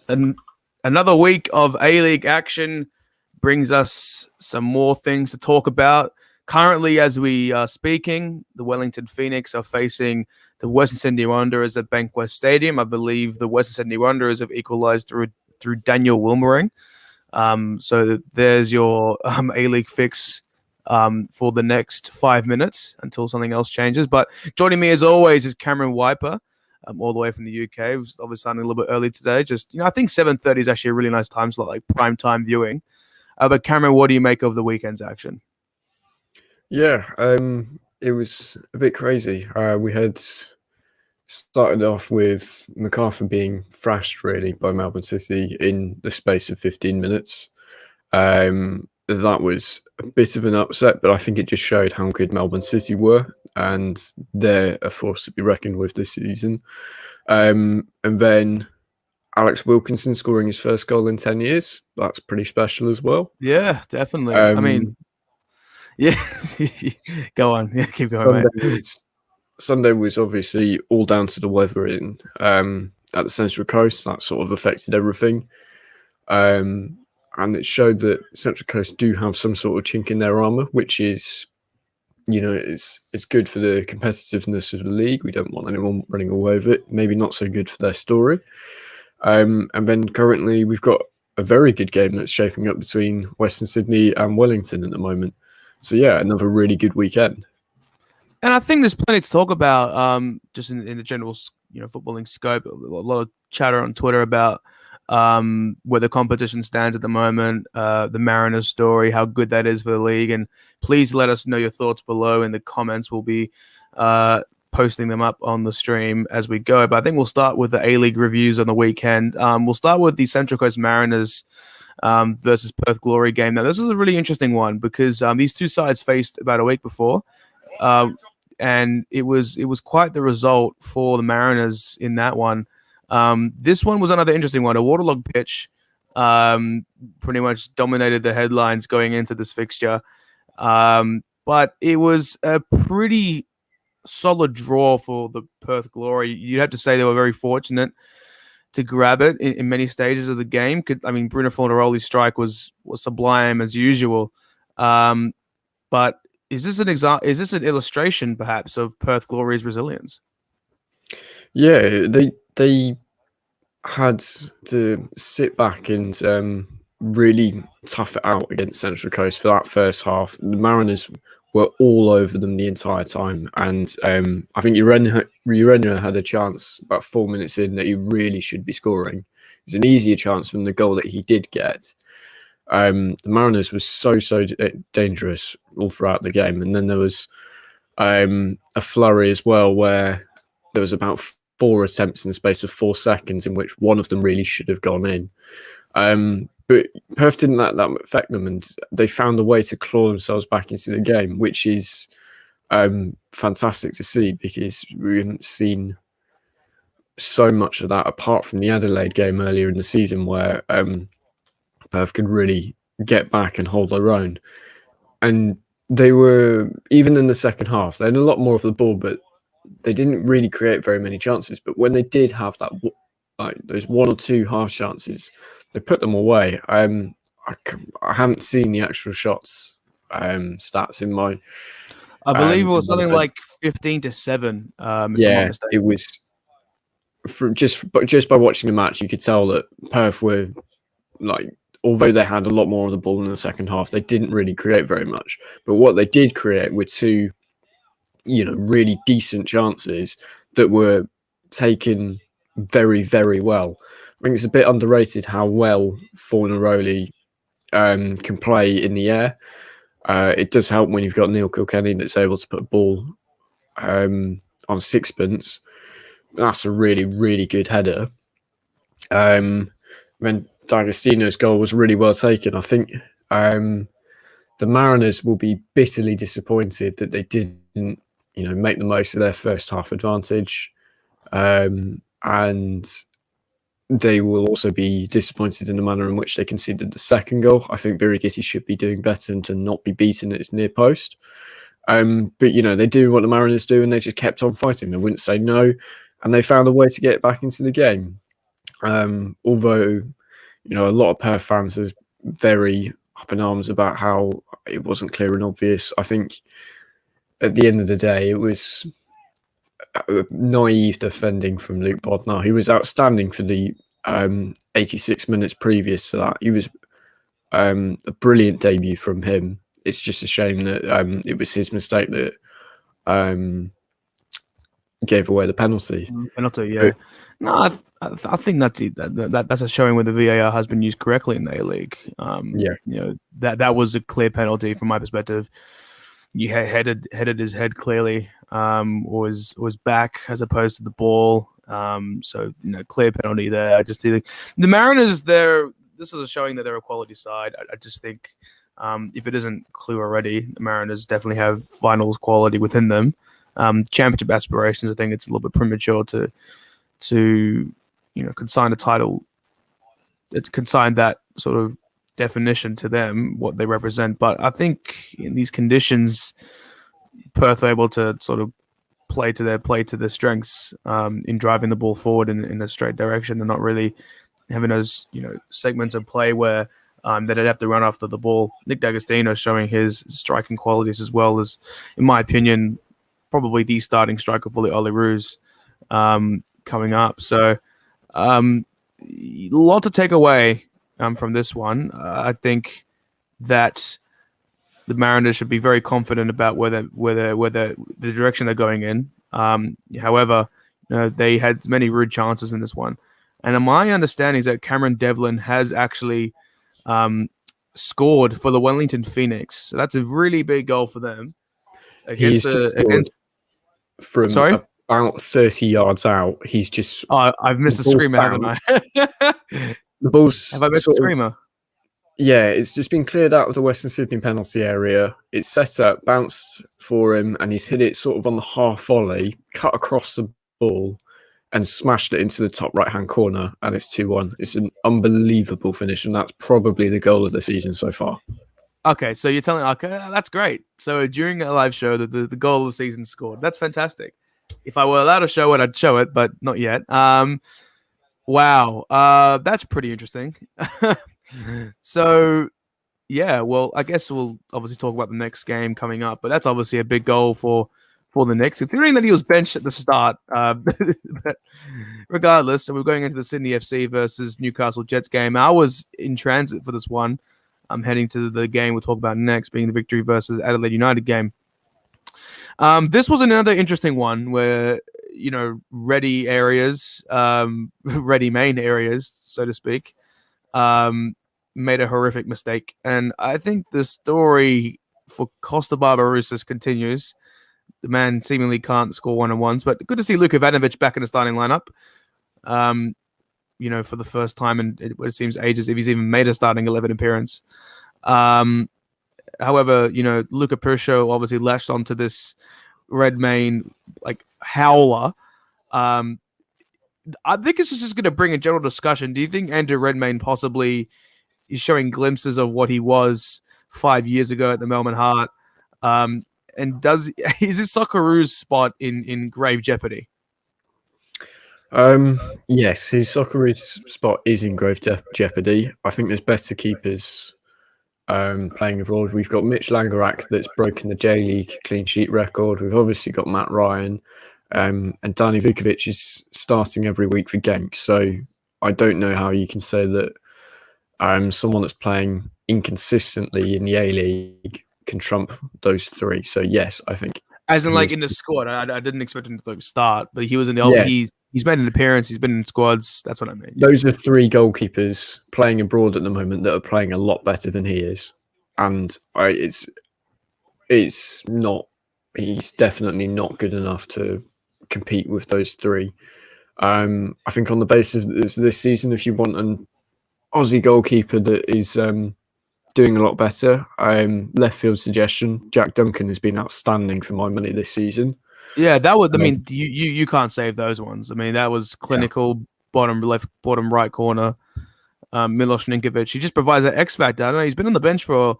And another week of A-League action brings us some more things to talk about. Currently, as we are speaking, the Wellington Phoenix are facing the Western Sydney Wanderers at Bankwest Stadium. I believe the Western Sydney Wanderers have equalised through Daniel Wilmering. So there's your A-League fix for the next 5 minutes until something else changes. But joining me as always is Cameron Wiper, all the way from the UK. It was obviously starting a little bit early today. I think 7:30 is actually a really nice time slot, like prime time viewing. But Cameron, what do you make of the weekend's action? Yeah, it was a bit crazy. We had started off with MacArthur being thrashed really by Melbourne City in the space of 15 minutes. That was a bit of an upset, but I think it just showed how good Melbourne City were, and they're a force to be reckoned with this season. And then Alex Wilkinson scoring his first goal in 10 years. That's pretty special as well. Yeah, definitely. I mean, yeah. Go on. Yeah, keep going, mate. Sunday was obviously all down to the weather at the Central Coast. That sort of affected everything. And it showed that Central Coast do have some sort of chink in their armour, which is, it's good for the competitiveness of the league. We don't want anyone running all over it. Maybe not so good for their story. And then currently we've got a very good game that's shaping up between Western Sydney and Wellington at the moment. So yeah, another really good weekend. And I think there's plenty to talk about, just in the general, footballing scope. A lot of chatter on Twitter about where the competition stands at the moment, the Mariners story, how good that is for the league. And please let us know your thoughts below in the comments. We'll be posting them up on the stream as we go. But I think we'll start with the A-League reviews on the weekend. We'll start with the Central Coast Mariners versus Perth Glory game. Now, this is a really interesting one because these two sides faced about a week before. And it was quite the result for the Mariners in that one. This one was another interesting one. A waterlogged pitch pretty much dominated the headlines going into this fixture. But it was a pretty solid draw for the Perth Glory. You'd have to say they were very fortunate to grab it in many stages of the game. Bruno Fornaroli's strike was sublime as usual. But is this an illustration, perhaps, of Perth Glory's resilience? Yeah, they had to sit back and really tough it out against Central Coast for that first half. The Mariners were all over them the entire time, and I think Urena had a chance about 4 minutes in that he really should be scoring. It's an easier chance from the goal that he did get. The Mariners was so dangerous all throughout the game, and then there was a flurry as well where there was about 4 attempts in the space of 4 seconds in which one of them really should have gone in. But Perth didn't let that affect them, and they found a way to claw themselves back into the game, which is fantastic to see because we haven't seen so much of that apart from the Adelaide game earlier in the season where Perth could really get back and hold their own. And they were, even in the second half, they had a lot more of the ball, but they didn't really create very many chances. But when they did have that, those 1 or 2 half chances, they put them away. I haven't seen the actual shots stats in my. I believe it was something like 15-7. Yeah, it was. Just by watching the match, you could tell that Perth were although they had a lot more of the ball in the second half, they didn't really create very much. But what they did create were 2, really decent chances that were taken very, very well. I think it's a bit underrated how well Fornaroli can play in the air. It does help when you've got Neil Kilkenny that's able to put a ball on sixpence. That's a really, really good header. Then D'Agostino's goal was really well taken. I think the Mariners will be bitterly disappointed that they didn't, make the most of their first half advantage. And they will also be disappointed in the manner in which they conceded the second goal. I think Birighitti should be doing better and to not be beaten at his near post. But, they do what the Mariners do and they just kept on fighting. They wouldn't say no. And they found a way to get back into the game. Although, a lot of Perth fans are very up in arms about how it wasn't clear and obvious. I think at the end of the day, it was naive defending from Luke Bodnar. He was outstanding for the 86 minutes previous to that. He was a brilliant debut from him. It's just a shame that it was his mistake that gave away the penalty. Penalty, yeah. No, I think that's it. That's a showing where the VAR has been used correctly in the A-League. Yeah. That was a clear penalty from my perspective. You headed his head clearly, was back as opposed to the ball. So clear penalty there. I just think the Mariners, this is showing that they're a quality side. I just think if it isn't clear already, the Mariners definitely have finals quality within them. Championship aspirations, I think it's a little bit premature to consign a title. It's consign that sort of definition to them, what they represent. But I think in these conditions, Perth are able to sort of play to their strengths in driving the ball forward in a straight direction and not really having those segments of play where that they'd have to run after the ball. Nick D'Agostino showing his striking qualities as well as, in my opinion, probably the starting striker for the Olyroos coming up. So a lot to take away from this one. I think that the Mariners should be very confident about where the direction they're going in. However, they had many rude chances in this one. And my understanding is that Cameron Devlin has actually scored for the Wellington Phoenix. So that's a really big goal for them. From Sorry? about 30 yards out. He's just... Oh, I've missed a screamer, haven't I? The ball's... Have I missed a screamer? Yeah, it's just been cleared out of the Western Sydney penalty area. It's set up, bounced for him, and he's hit it sort of on the half volley, cut across the ball, and smashed it into the top right-hand corner, and it's 2-1. It's an unbelievable finish, and that's probably the goal of the season so far. Okay, so you're telling... Okay, that's great. So during a live show, the goal of the season scored. That's fantastic. If I were allowed to show it, I'd show it, but not yet. Wow. That's pretty interesting. So, yeah, well, I guess we'll obviously talk about the next game coming up, but that's obviously a big goal for the Knicks, considering that he was benched at the start. But regardless, so we're going into the Sydney FC versus Newcastle Jets game. I was in transit for this one. I'm heading to the game we'll talk about next, being the Victory versus Adelaide United game. This was another interesting one where, ready areas, ready main areas, so to speak, made a horrific mistake. And I think the story for Costa Barbarouses continues. The man seemingly can't score one-on-ones, but good to see Luka Ivanovic back in the starting lineup. For the first time in it seems ages, if he's even made a starting 11 appearance. However, Luca Pircho obviously latched onto this Redmayne howler. I think it's just going to bring a general discussion. Do you think Andrew Redmayne possibly is showing glimpses of what he was 5 years ago at the Melbourne Heart? And is his Socceroos spot in grave jeopardy? Yes, his Socceroos spot is in grave jeopardy. I think there's better keepers playing abroad. We've got Mitch Langerak that's broken the J-League clean sheet record. We've obviously got Matt Ryan, and Dani Vukovic is starting every week for Genk. So I don't know how you can say that someone that's playing inconsistently in the A-League can trump those three. So yes, I think as in in the squad. I didn't expect him to start, but he was in the He's made an appearance. He's been in squads. That's what I mean. Those are three goalkeepers playing abroad at the moment that are playing a lot better than he is, and it's not. He's definitely not good enough to compete with those three. I think on the basis of this season, if you want an Aussie goalkeeper that is doing a lot better, left field suggestion: Jack Duncan has been outstanding for my money this season. Yeah, that was. I mean, you can't save those ones. I mean, that was clinical. Bottom left, bottom right corner. Milos Ninkovic. He just provides that X factor. I don't know. He's been on the bench for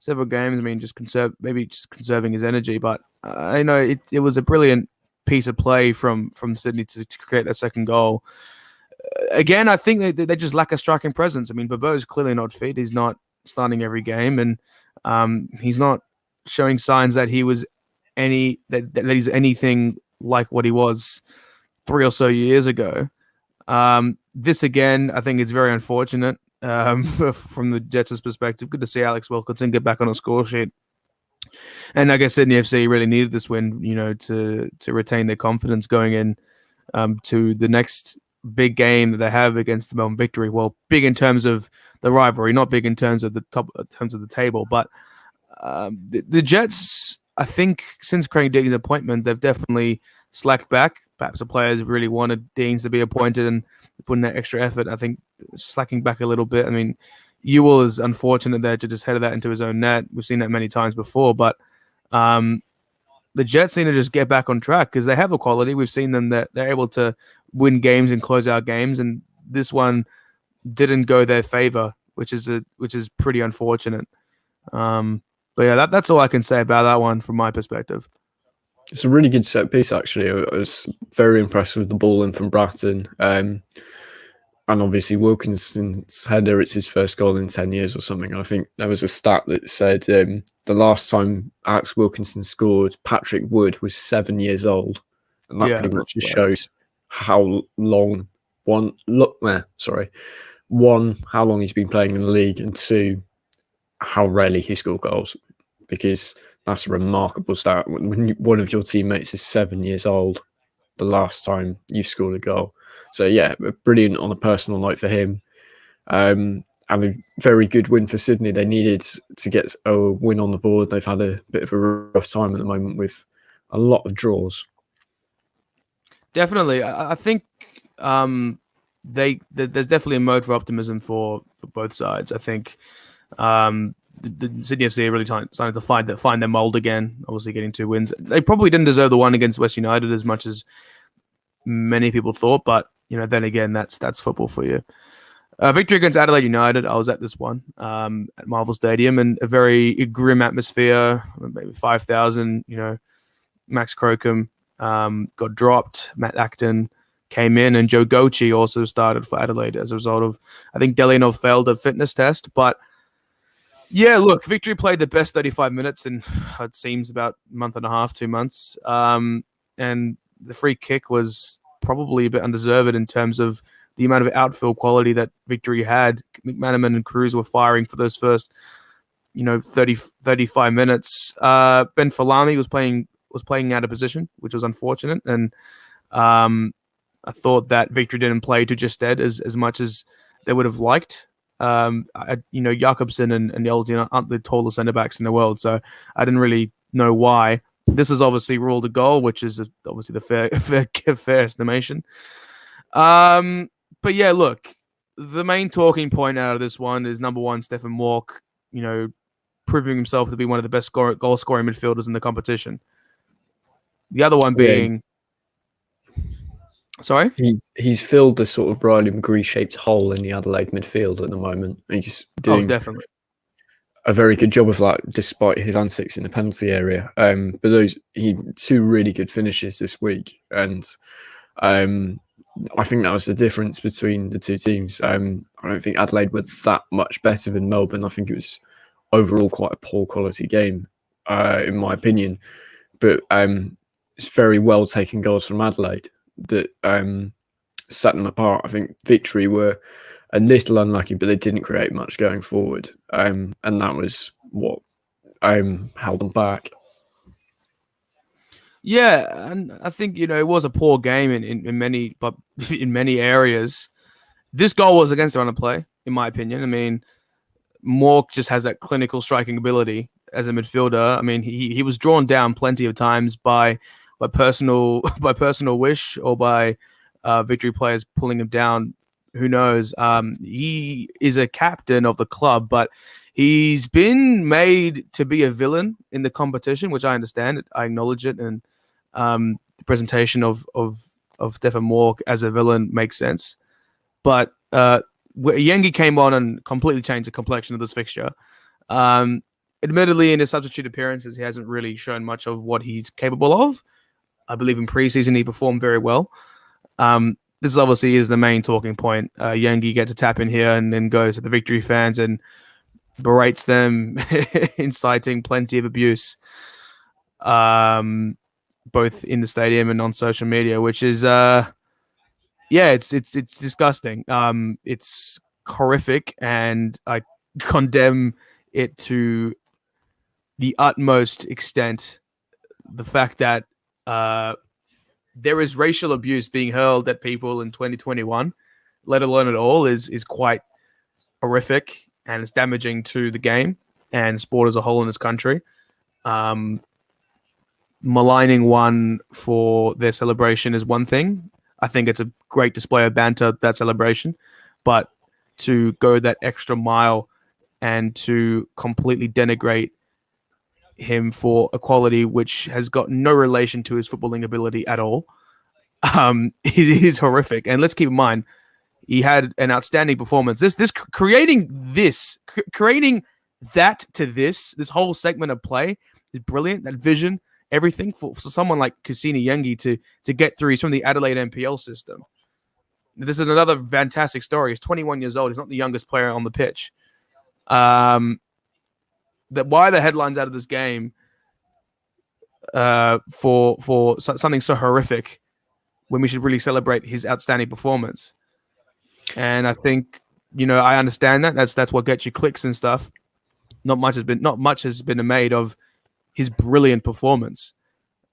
several games. I mean, just conserving his energy. But I know it was a brilliant piece of play from Sydney to create that second goal. again, I think they just lack a striking presence. I mean, Bobo's clearly not fit. He's not starting every game, and he's not showing signs that that he's anything like what he was 3 or so years ago. This again, I think it's very unfortunate from the Jets' perspective. Good to see Alex Wilkinson get back on a score sheet. And I guess Sydney FC really needed this win, to retain their confidence going in to the next big game that they have against the Melbourne Victory. Well, big in terms of the rivalry, not big in terms of the top, in terms of the table. But the Jets, I think, since Craig Dean's appointment, they've definitely slacked back. Perhaps the players really wanted Deans to be appointed and put in that extra effort. I think slacking back a little bit. I mean, Ewell is unfortunate there to just head that into his own net. We've seen that many times before, but the Jets need to just get back on track because they have the quality. We've seen them that they're able to win games and close out games, and this one didn't go their favor, which is pretty unfortunate. But yeah, that's all I can say about that one from my perspective. It's a really good set piece, actually. I was very impressed with the ball in from Bratton. And obviously Wilkinson's header, it's his first goal in 10 years or something. And I think there was a stat that said the last time Alex Wilkinson scored, Patrick Wood was 7 years old. And that pretty much just shows how long, how long he's been playing in the league, and two, how rarely he scored goals. Because that's a remarkable stat. When one of your teammates is 7 years old, the last time you scored a goal. So yeah, brilliant on a personal note for him. And a very good win for Sydney. They needed to get a win on the board. They've had a bit of a rough time at the moment with a lot of draws. Definitely. I think there's definitely a mode for optimism for both sides. I think the Sydney FC are really starting to find their mold again. Obviously, getting 2 wins. They probably didn't deserve the one against West United as much as many people thought, but then again, that's football for you. Victory against Adelaide United. I was at this one at Marvel Stadium, and a very grim atmosphere. Maybe 5,000. Max Crocombe got dropped. Matt Acton came in, and Joe Gochi also started for Adelaide as a result of, I think, Delianov failed a fitness test. But yeah, look, Victory played the best 35 minutes in, it seems, about a month and a half, 2 months. And the free kick was probably a bit undeserved in terms of the amount of outfield quality that Victory had. McManaman and Cruz were firing for those first, 35 minutes. Ben Falami was playing out of position, which was unfortunate. And I thought that Victory didn't play to Justed as much as they would have liked. Jakobsen and Yeltsin aren't the tallest centre backs in the world, so I didn't really know why. This is obviously ruled a goal, which is obviously the fair estimation. But yeah, look, the main talking point out of this one is number one, Stefan Walk, proving himself to be one of the best goal scoring midfielders in the competition. The other one being, sorry, he's filled the sort of Riley McGree shaped hole in the Adelaide midfield at the moment. He's doing definitely a very good job of that, despite his antics in the penalty area. But he 2 really good finishes this week, and I think that was the difference between the 2 teams. I don't think Adelaide were that much better than Melbourne. I think it was overall quite a poor quality game, in my opinion. But it's very well taken goals from Adelaide that set them apart. I think Victory were a little unlucky, but they didn't create much going forward, and that was what held them back. Yeah, and I think it was a poor game in many areas. This goal was against the run of play, in my opinion. I mean, Mork just has that clinical striking ability as a midfielder. I mean, he was drawn down plenty of times by personal wish or by Victory players pulling him down. Who knows? He is a captain of the club, but he's been made to be a villain in the competition, which I understand. I acknowledge it, and the presentation of Stefan Mork as a villain makes sense. But Yengi came on and completely changed the complexion of this fixture. Admittedly, in his substitute appearances, he hasn't really shown much of what he's capable of. I believe in preseason he performed very well. this obviously is the main talking point. Yengi gets to tap in here and then goes to the Victory fans and berates them, inciting plenty of abuse, um, both in the stadium and on social media, which is yeah, it's disgusting. It's horrific, and I condemn it to the utmost extent. The fact that uh, there is racial abuse being hurled at people in 2021, let alone at all, is quite horrific, and it's damaging to the game and sport as a whole in this country. Um, Maligning one for their celebration is one thing. I think it's a great display of banter, that celebration, but to go that extra mile and to completely denigrate him for a quality which has got no relation to his footballing ability at all, it is horrific. And let's keep in mind, he had an outstanding performance. Creating that to this whole segment of play is brilliant. That vision, everything for someone like Kusini Yengi to get through. He's from the Adelaide NPL system. This is another fantastic story. He's 21 years old. He's not the youngest player on the pitch. That why the headlines out of this game for something so horrific when we should really celebrate his outstanding performance. And I think, I understand that. That's what gets you clicks and stuff. Not much has been made of his brilliant performance.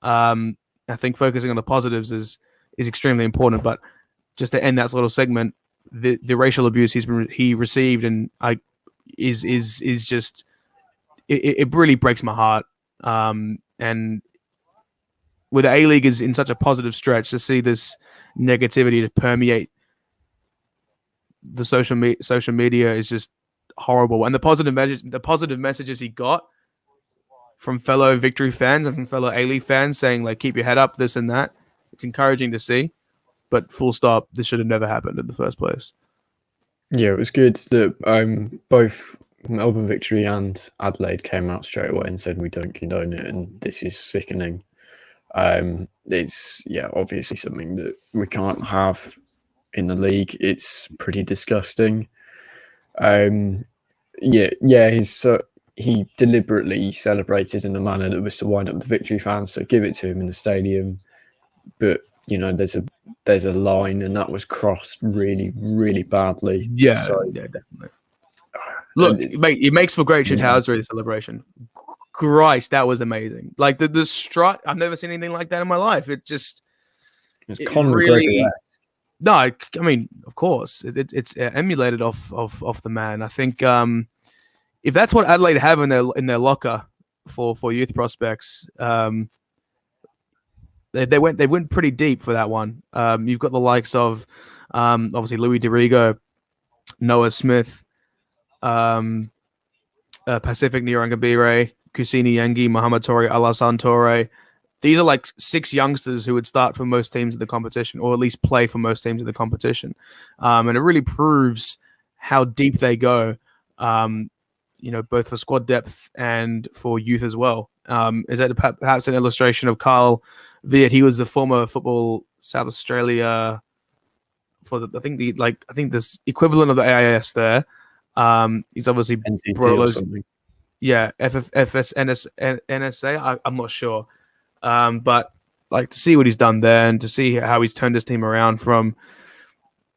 I think focusing on the positives is extremely important. But just to end that little segment, the racial abuse he received and is just it really breaks my heart. And with the A-League is in such a positive stretch, to see this negativity to permeate the social media is just horrible. And the positive messages he got from fellow Victory fans and from fellow A-League fans saying, like, keep your head up, this and that, it's encouraging to see. But full stop, this should have never happened in the first place. Yeah, it was good that both Melbourne Victory and Adelaide came out straight away and said we don't condone it and this is sickening. It's obviously something that we can't have in the league. It's pretty disgusting. He deliberately celebrated in a manner that was to wind up the Victory fans, so give it to him in the stadium. But there's a line, and that was crossed really, really badly. Yeah, definitely. Look, mate, it makes for great shithousery celebration. Christ, that was amazing. Like the strut, I've never seen anything like that in my life. It's really. No, I mean, of course, it's emulated off the man. I think if that's what Adelaide have in their locker for youth prospects, they went pretty deep for that one. You've got the likes of obviously Louis Dorigo, Noah Smith, Pacific Nyarangabire, Kusini Yengi, Muhammad Tori, Alassane Toure. These are like 6 youngsters who would start for most teams in the competition, or at least play for most teams in the competition. And it really proves how deep they go, both for squad depth and for youth as well. Is that perhaps an illustration of Carl Viet? He was the former Football South Australia I think this equivalent of the AIS there. He's obviously NTT or something. Yeah, NSA. I'm not sure. But like to see what he's done there and to see how he's turned his team around from,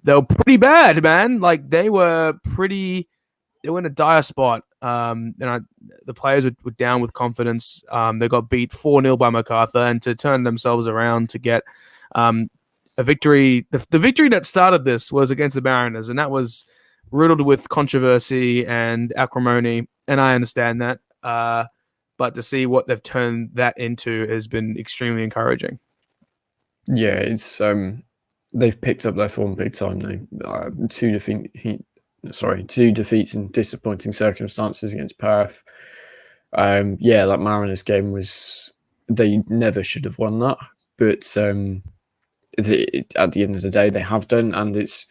they were pretty bad, man. Like they were in a dire spot. The players were down with confidence. They got beat 4-0 by MacArthur, and to turn themselves around to get a victory. The victory that started this was against the Mariners, and that was riddled with controversy and acrimony, and I understand that. But to see what they've turned that into has been extremely encouraging. Yeah, it's they've picked up their form big time now. 2 defeats in disappointing circumstances against Perth. That Mariners game they never should have won that, but at the end of the day, they have done, and it's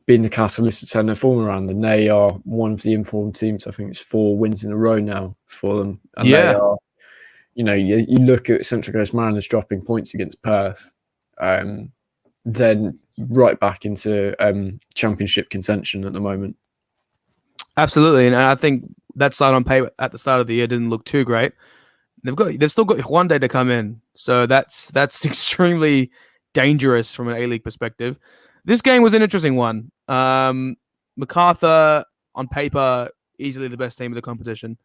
been the catalyst to turn their form around, and they are one of the informed teams. I think it's 4 wins in a row now for them, and they are. You look at Central Coast Mariners dropping points against Perth, then right back into championship contention at the moment. Absolutely, and I think that side on paper at the start of the year didn't look too great. They've still got one day to come in, so that's extremely dangerous from an A-League perspective. This game was an interesting one. MacArthur on paper easily the best team of the competition.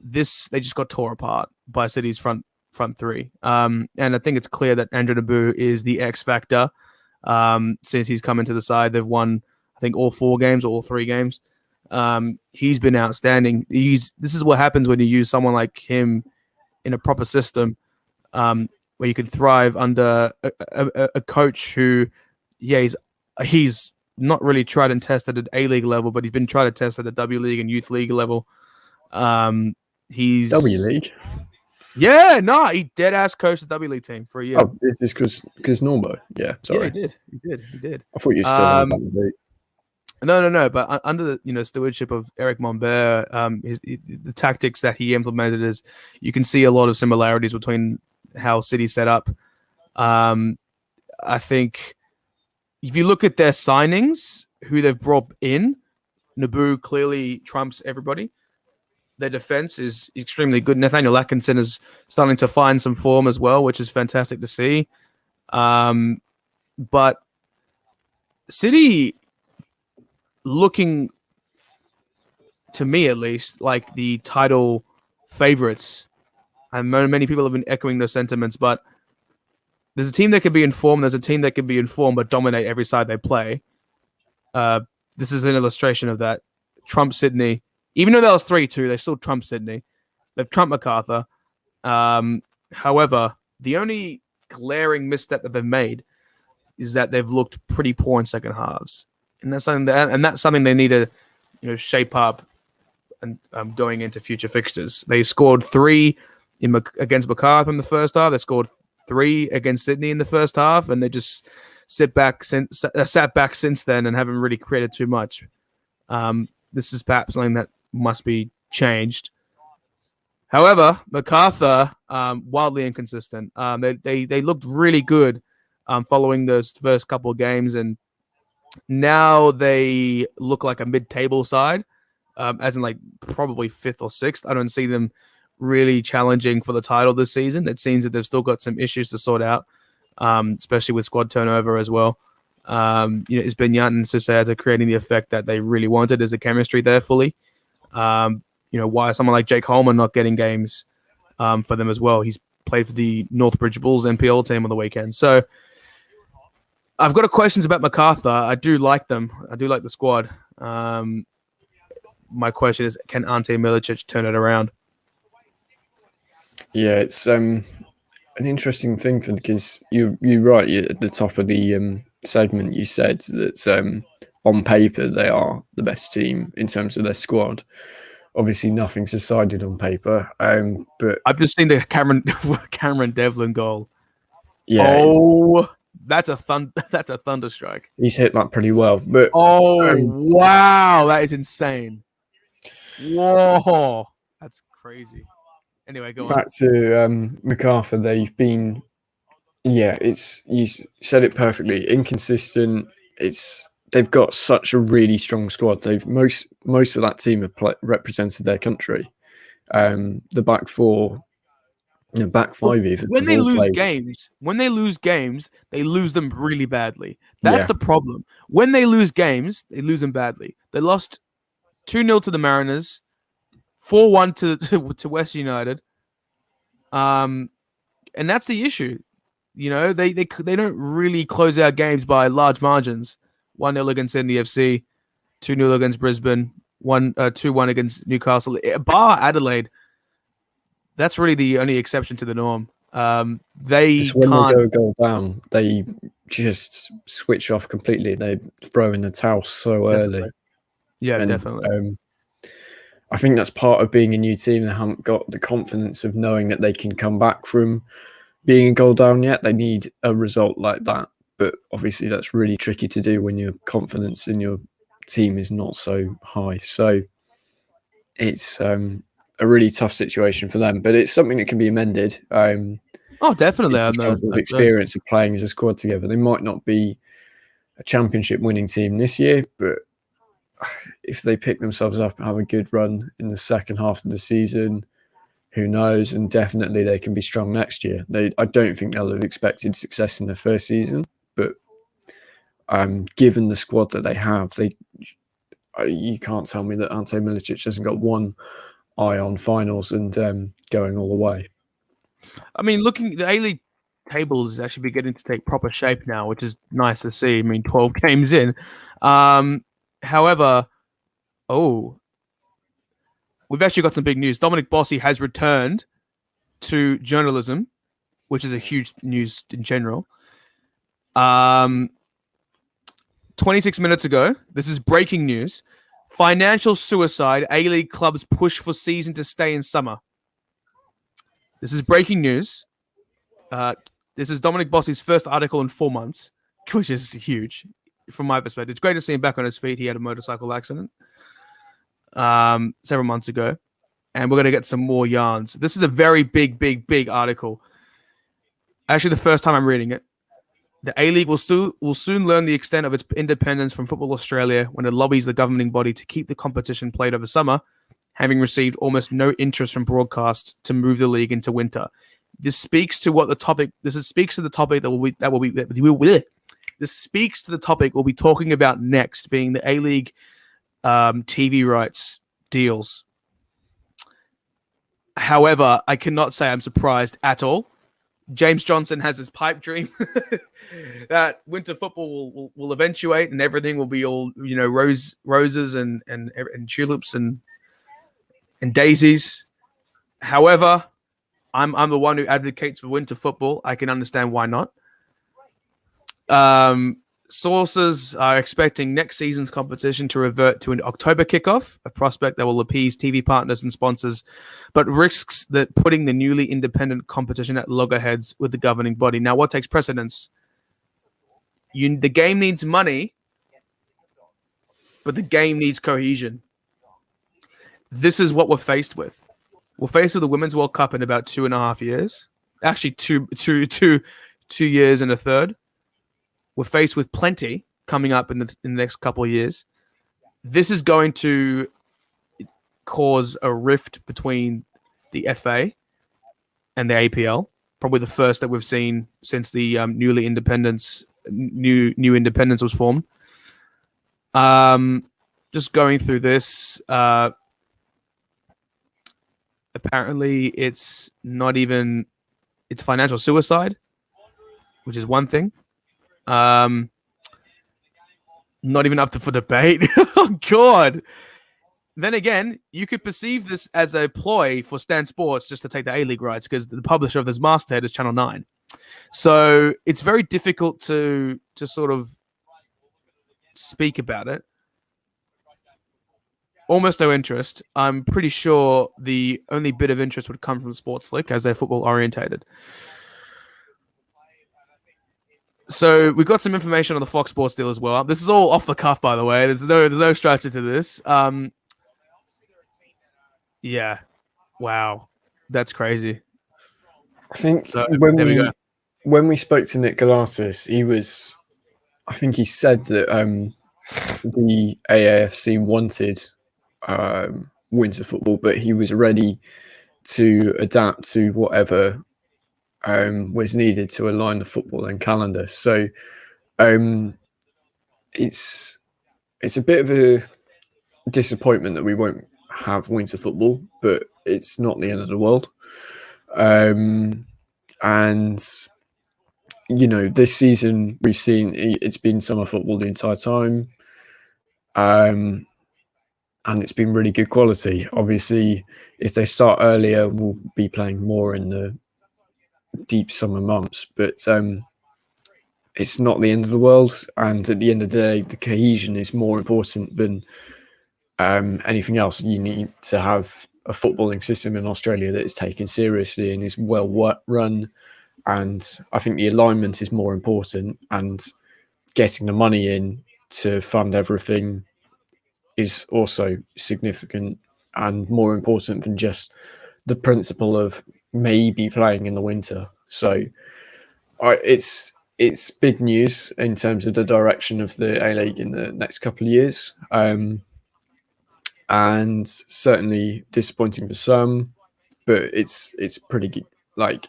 They just got tore apart by City's front three, and I think it's clear that Andrew Nabu is the X factor. Since he's come into the side, they've won I think all 4 games or all 3 games. He's been outstanding. This is what happens when you use someone like him in a proper system, where you can thrive under a coach who, yeah, he's not really tried and tested at A-League level, but he's been tried to test at the W League and Youth League level. He's W League. Yeah, no, he dead ass coached the W League team for a year. Oh, is this because Norbo? Yeah, sorry. Yeah, he did. I thought you were still in the league. No. But under the stewardship of Eric Monbert, the tactics that he implemented is you can see a lot of similarities between how City set up. I think if you look at their signings, who they've brought in, Nabu clearly trumps everybody. Their defense is extremely good. Nathaniel Atkinson is starting to find some form as well, which is fantastic to see. But City looking, to me at least, like the title favorites. And many people have been echoing those sentiments, but there's a team that can be informed. There's a team that can be informed but dominate every side they play. This is an illustration of that. Trump Sydney. Even though that was 3-2, they still trump Sydney. They've trumped MacArthur. However, the only glaring misstep that they've made is that they've looked pretty poor in second halves, and that's something they need to, shape up and going into future fixtures. They scored 3 against MacArthur in the first half. They scored 3 against Sydney in the first half, and they just sat back since then and haven't really created too much. This is perhaps something that must be changed. However, MacArthur, wildly inconsistent. They looked really good following those first couple of games, and now they look like a mid-table side, as in like probably 5th or 6th. I don't see them really challenging for the title this season. It seems that they've still got some issues to sort out, especially with squad turnover as well. It's been Yann Suseta creating the effect that they really wanted. Is the chemistry there fully? Why is someone like Jake Holman not getting games for them as well? He's played for the Northbridge Bulls NPL team on the weekend. So I've got questions about MacArthur. I do like them. I do like the squad. My question is, can Ante Milicic turn it around? Yeah, it's an interesting thing because you're right. At the top of the segment, you said that on paper they are the best team in terms of their squad. Obviously, nothing's decided on paper. But I've just seen the Cameron Devlin goal. Yeah. That's a thunderstrike. He's hit that pretty well. But wow, that is insane. Whoa, that's crazy. Anyway, go on. Back to MacArthur, they've been, you said it perfectly, inconsistent. They've got such a really strong squad. Most of that team have represented their country. The back 4, back 5 even. When they lose games, they lose them really badly. That's the problem. When they lose games, they lose them badly. They lost 2-0 to the Mariners, 4-1 to West United. And that's the issue. They don't really close out games by large margins. 1-0 against Sydney FC, 2-0 against Brisbane, 2-1 against Newcastle. Bar Adelaide, that's really the only exception to the norm. When they go down, they just switch off completely. They throw in the towel so early. Yeah, definitely. I think that's part of being a new team. They haven't got the confidence of knowing that they can come back from being a goal down yet. They need a result like that. But obviously that's really tricky to do when your confidence in your team is not so high. So it's a really tough situation for them. But it's something that can be amended. Oh, definitely. It I just know. comes with experience of playing as a squad together. They might not be a championship winning team this year, but if they pick themselves up and have a good run in the second half of the season, who knows? And definitely they can be strong next year. I don't think they'll have expected success in their first season, but given the squad that they have, you can't tell me that Ante Milicic hasn't got one eye on finals and going all the way. I mean, looking the A-League tables is actually beginning to take proper shape now, which is nice to see. I mean, 12 games in. However, we've actually got some big news. Dominic Bossi has returned to journalism, which is a huge news in general. 26 minutes ago, this is breaking news. Financial suicide. A-League clubs push for season to stay in summer. This is breaking news. This is Dominic Bossi's first article in 4 months, which is huge from my perspective. It's great to see him back on his feet. He had a motorcycle accident several months ago, and we're going to get some more yarns. This is a very big article. Actually, the first time I'm reading it. The A-League will soon learn the extent of its independence from Football Australia when it lobbies the governing body to keep the competition played over summer, having received almost no interest from broadcasts to move the league into winter. This speaks to what the topic. Speaks to the topic This speaks to the topic we'll be talking about next, being the A-League TV rights deals. However, I cannot say I'm surprised at all. James Johnson has his pipe dream that winter football will eventuate and everything will be all roses and tulips and daisies. However, I'm the one who advocates for winter football. I can understand why not. Sources are expecting next season's competition to revert to an October kickoff, a prospect that will appease TV partners and sponsors, but risks that putting the newly independent competition at loggerheads with the governing body. Now, what takes precedence? The game needs money, but the game needs cohesion. This is what we're faced with. We're faced with the Women's World Cup in about 2.5 years. Actually, two years and a third. We're faced with plenty coming up in the next couple of years. This is going to cause a rift between the FA and the APL. Probably the first that we've seen since the new independence was formed. Just going through this. Apparently, it's financial suicide, which is one thing. Not even up for debate. Oh, God. Then again, you could perceive this as a ploy for Stan Sports just to take the A-League rights because the publisher of this masthead is Channel 9. So it's very difficult to sort of speak about it. Almost no interest. I'm pretty sure the only bit of interest would come from Sportsflick as they're football orientated. So we've got some information on the Fox Sports deal as well. This is all off the cuff, by the way. There's no structure to this. Yeah. Wow. That's crazy. I think so, when we spoke to Nick Galatis, I think he said that the AAFC wanted winter football, but he was ready to adapt to whatever was needed to align the footballing calendar. So it's a bit of a disappointment that we won't have winter football, but it's not the end of the world. And this season we've seen it's been summer football the entire time, and it's been really good quality. Obviously, if they start earlier, we'll be playing more in the deep summer months, but it's not the end of the world. And at the end of the day, the cohesion is more important than anything else. You need to have a footballing system in Australia that is taken seriously and is well run. And I think the alignment is more important, and getting the money in to fund everything is also significant and more important than just the principle of maybe playing in the winter. So it's big news in terms of the direction of the A-League in the next couple of years, and certainly disappointing for some, but it's pretty like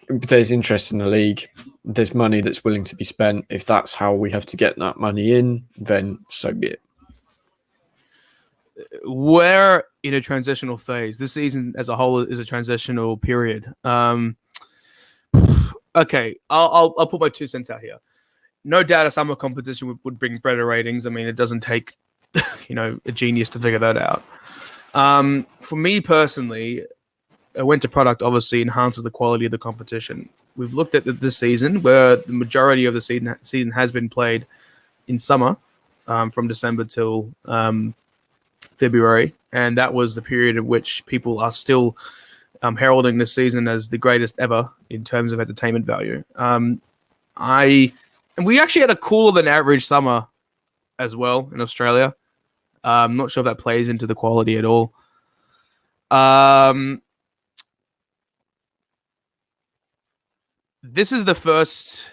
there's interest in the league. There's money that's willing to be spent. If that's how we have to get that money in, then so be it. We're in a transitional phase. This season as a whole is a transitional period. Okay, I'll put my 2 cents out here. No doubt a summer competition would bring better ratings. I mean, it doesn't take a genius to figure that out. For me personally, a winter product obviously enhances the quality of the competition. We've looked at this season where the majority of the season has been played in summer, from December till February, and that was the period in which people are still heralding this season as the greatest ever in terms of entertainment value. And we actually had a cooler than average summer as well in Australia. I'm not sure if that plays into the quality at all. This is the first,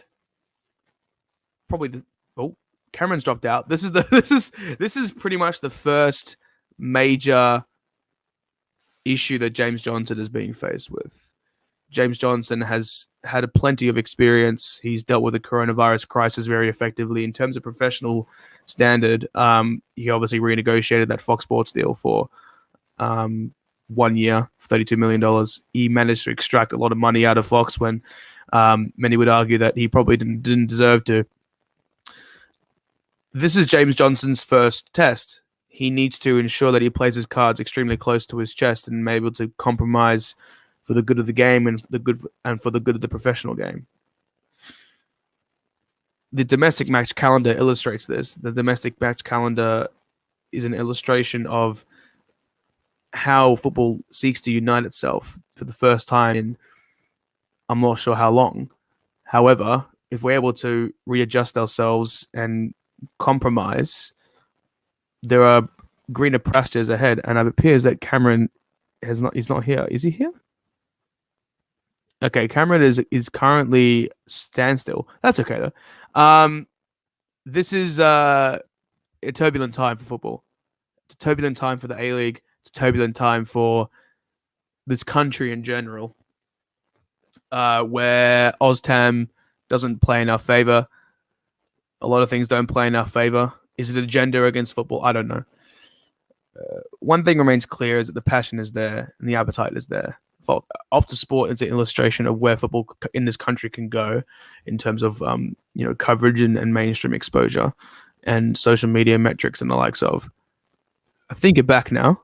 Cameron's dropped out. This is pretty much the first major issue that James Johnson is being faced with. James Johnson has had plenty of experience. He's dealt with the coronavirus crisis very effectively. In terms of professional standard, he obviously renegotiated that Fox Sports deal for 1 year, $32 million. He managed to extract a lot of money out of Fox when many would argue that he probably didn't deserve to. This is James Johnson's first test. He needs to ensure that he plays his cards extremely close to his chest and be able to compromise for the good of the game and for the good of the professional game. The domestic match calendar illustrates this. The domestic match calendar is an illustration of how football seeks to unite itself for the first time in I'm not sure how long. However, if we're able to readjust ourselves and compromise, there are greener pastures ahead, and it appears that Cameron he's not here. Is he here? Okay, Cameron is currently standstill. That's okay though. This is a turbulent time for football. It's a turbulent time for the A-League. It's a turbulent time for this country in general, where OzTam doesn't play in our favor. A lot of things don't play in our favor. Is it an agenda against football? I don't know. One thing remains clear is that the passion is there and the appetite is there. Optus Sport is an illustration of where football in this country can go in terms of coverage and mainstream exposure and social media metrics and the likes of. I think you're back now.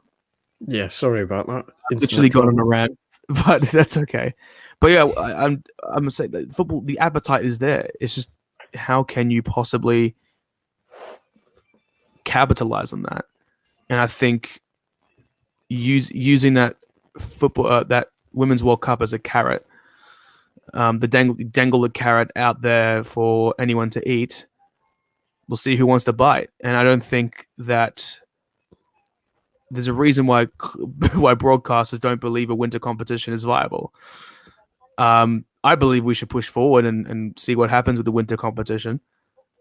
Yeah, sorry about that. I've literally gone on a rant, but that's okay. But yeah, I'm gonna say that football, the appetite is there. It's just how can you possibly capitalize on that? And I think using that football, that Women's World Cup as a carrot, dangle the carrot out there for anyone to eat. We'll see who wants to bite. And I don't think that there's a reason why broadcasters don't believe a winter competition is viable. I believe we should push forward and see what happens with the winter competition,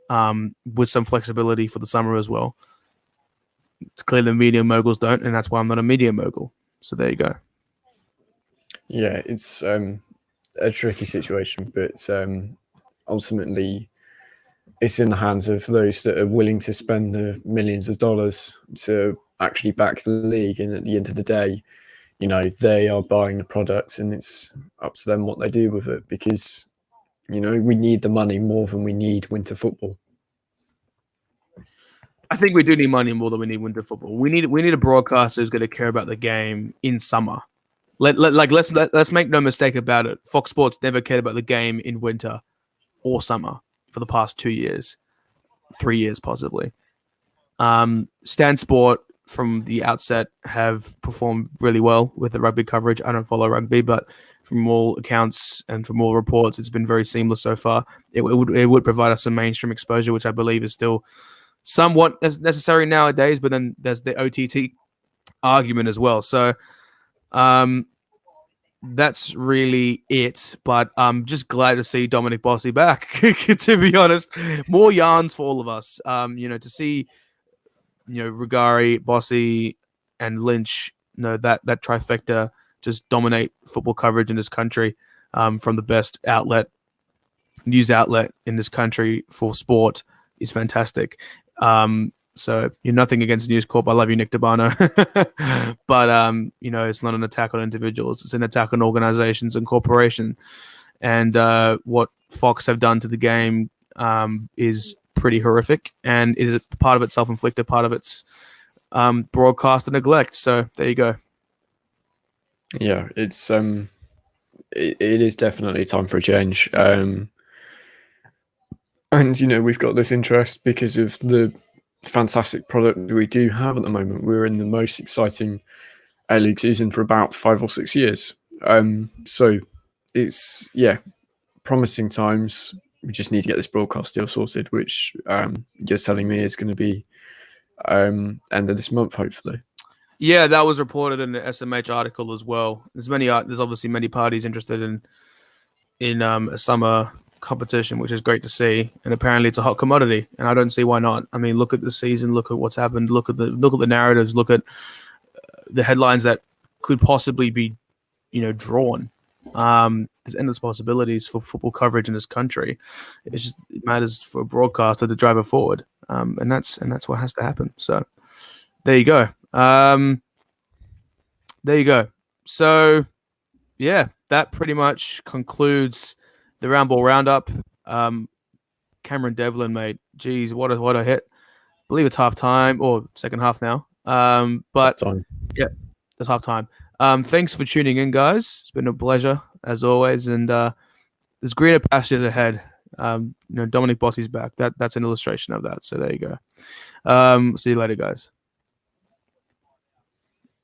with some flexibility for the summer as well. It's clear the media moguls don't, and that's why I'm not a media mogul. So there you go. Yeah, it's a tricky situation, but ultimately it's in the hands of those that are willing to spend the millions of dollars to actually back the league. And at the end of the day, they are buying the product, and it's up to them what they do with it, because, we need the money more than we need winter football. I think we do need money more than we need winter football. We need a broadcaster who's going to care about the game in summer. Let's make no mistake about it. Fox Sports never cared about the game in winter or summer for the past 2 years, 3 years possibly. Stan Sport from the outset have performed really well with the rugby coverage. I don't follow rugby, but from all accounts and from all reports, it's been very seamless so far. It would provide us some mainstream exposure, which I believe is still somewhat necessary nowadays. But then there's the OTT argument as well. So that's really it. But I'm just glad to see Dominic Bossy back. To be honest, more yarns for all of us. To see Rigari, Bossy, and Lynch, that trifecta just dominate football coverage in this country, from the best news outlet in this country for sport is fantastic. So you're nothing against News Corp. I love you, Nick Dabano. But it's not an attack on individuals. It's an attack on organizations and corporations. And what Fox have done to the game is pretty horrific. And it is part of it's self-inflicted, part of it's broadcast neglect. So there you go. Yeah, it's it is definitely time for a change. And we've got this interest because of the fantastic product we do have at the moment. We're in the most exciting A-League season for about 5 or 6 years. So it's promising times. We just need to get this broadcast deal sorted, which you're telling me is going to be end of this month, hopefully. Yeah, that was reported in the SMH article as well. There's obviously many parties interested in a summer competition, which is great to see. And apparently, it's a hot commodity, and I don't see why not. I mean, look at the season, look at what's happened, look at the narratives, look at the headlines that could possibly be, drawn. There's endless possibilities for football coverage in this country. It matters for a broadcaster to drive it forward, and that's what has to happen. So there you go. So yeah, that pretty much concludes the Round Ball Roundup. Cameron Devlin, mate, geez, what a hit! I believe it's half time or second half now. But yeah, it's half time. Thanks for tuning in, guys. It's been a pleasure as always, and there's greener pastures ahead. Dominic Bossy's back. That's an illustration of that. So there you go. See you later, guys.